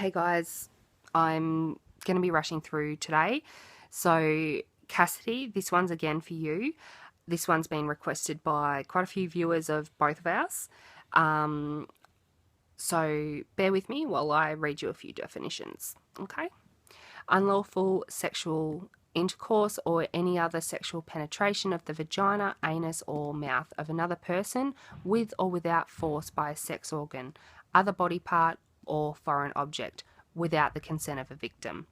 Hey guys, I'm going to be rushing through today. So, Cassidy, this one's again for you. This one's been requested by quite a few viewers of both of ours. Um, so, bear with me while I read you a few definitions. Okay? Unlawful sexual intercourse or any other sexual penetration of the vagina, anus, or mouth of another person with or without force by a sex organ, other body part, or foreign object without the consent of a victim.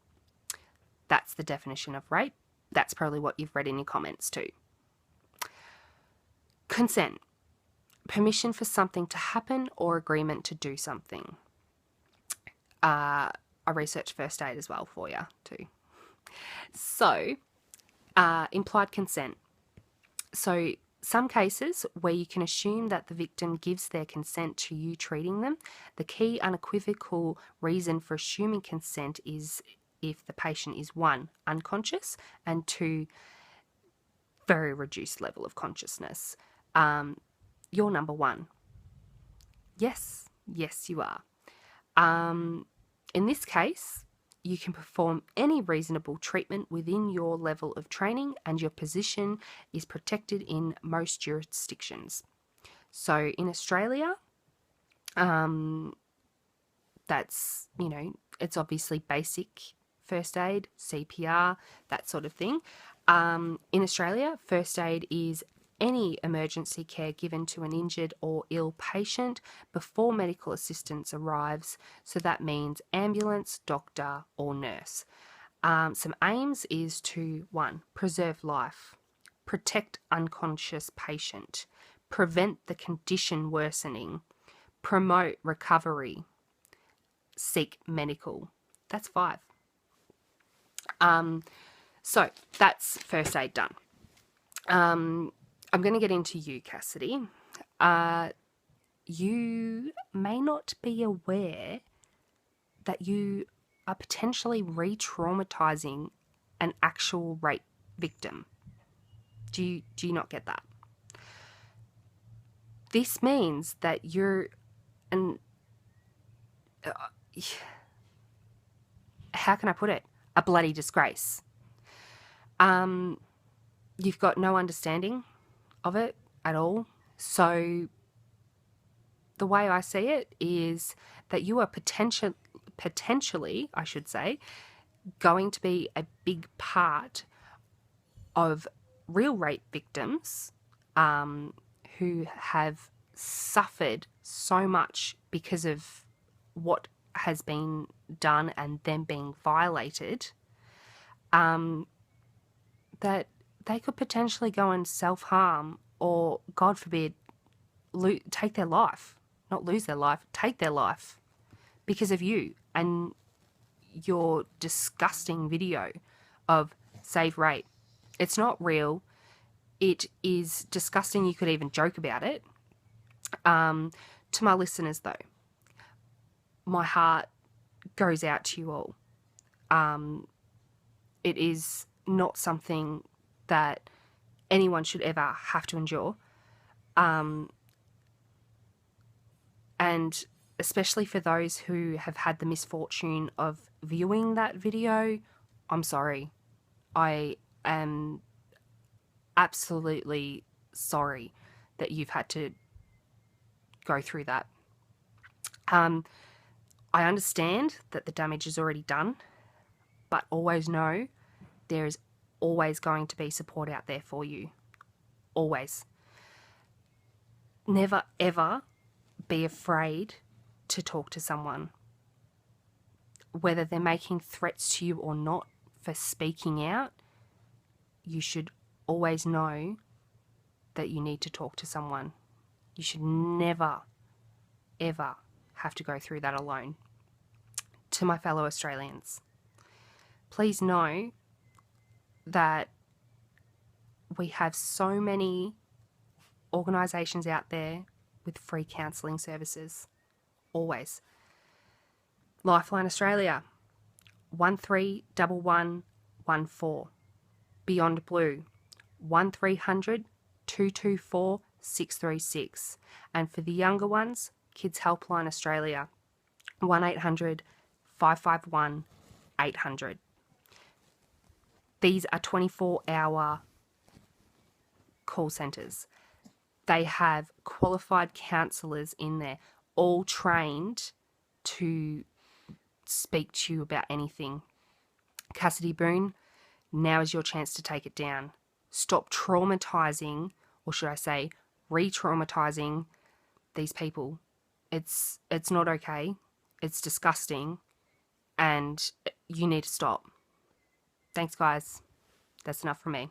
That's the definition of rape. That's probably what you've read in your comments too. Consent. Permission for something to happen or agreement to do something. I researched first aid as well for you too. So, implied consent. So, some cases where you can assume that the victim gives their consent to you treating them. The key unequivocal reason for assuming consent is if the patient is 1, unconscious, and 2, very reduced level of consciousness. You're number 1. Yes, you are. In this case, you can perform any reasonable treatment within your level of training, and your position is protected in most jurisdictions. So in Australia, that's, it's obviously basic first aid, CPR, that sort of thing. In Australia, first aid is any emergency care given to an injured or ill patient before medical assistance arrives. So that means ambulance, doctor, or nurse. Some aims is to 1, preserve life, protect unconscious patient, prevent the condition worsening, promote recovery, seek medical. That's 5. So that's first aid done. I'm going to get into you, Cassidy. You may not be aware that you are potentially re-traumatizing an actual rape victim. Do you not get that? This means that you're how can I put it? A bloody disgrace. You've got no understanding of it at all. So the way I see it is that you are potentially, I should say, going to be a big part of real rape victims who have suffered so much because of what has been done and them being violated, that they could potentially go and self-harm or, God forbid, take their life. Not lose their life, take their life because of you and your disgusting video of Save Rape. It's not real. It is disgusting. You could even joke about it. To my listeners, though, my heart goes out to you all. It is not something that anyone should ever have to endure. And especially for those who have had the misfortune of viewing that video, I'm sorry. I am absolutely sorry that you've had to go through that. I understand that the damage is already done, but always know there is always going to be support out there for you. Always. Never, ever be afraid to talk to someone. Whether they're making threats to you or not for speaking out, you should always know that you need to talk to someone. You should never, ever have to go through that alone. To my fellow Australians, please know that we have so many organisations out there with free counselling services. Always. Lifeline Australia, 131114. Beyond Blue, 1300 224 636. And for the younger ones, Kids Helpline Australia, 1800 551 800. These are 24-hour call centres. They have qualified counsellors in there, all trained to speak to you about anything. Cassidy Boon, now is your chance to take it down. Stop traumatising, or should I say, re-traumatising these people. It's not okay. It's disgusting, and you need to stop. Thanks, guys. That's enough from me.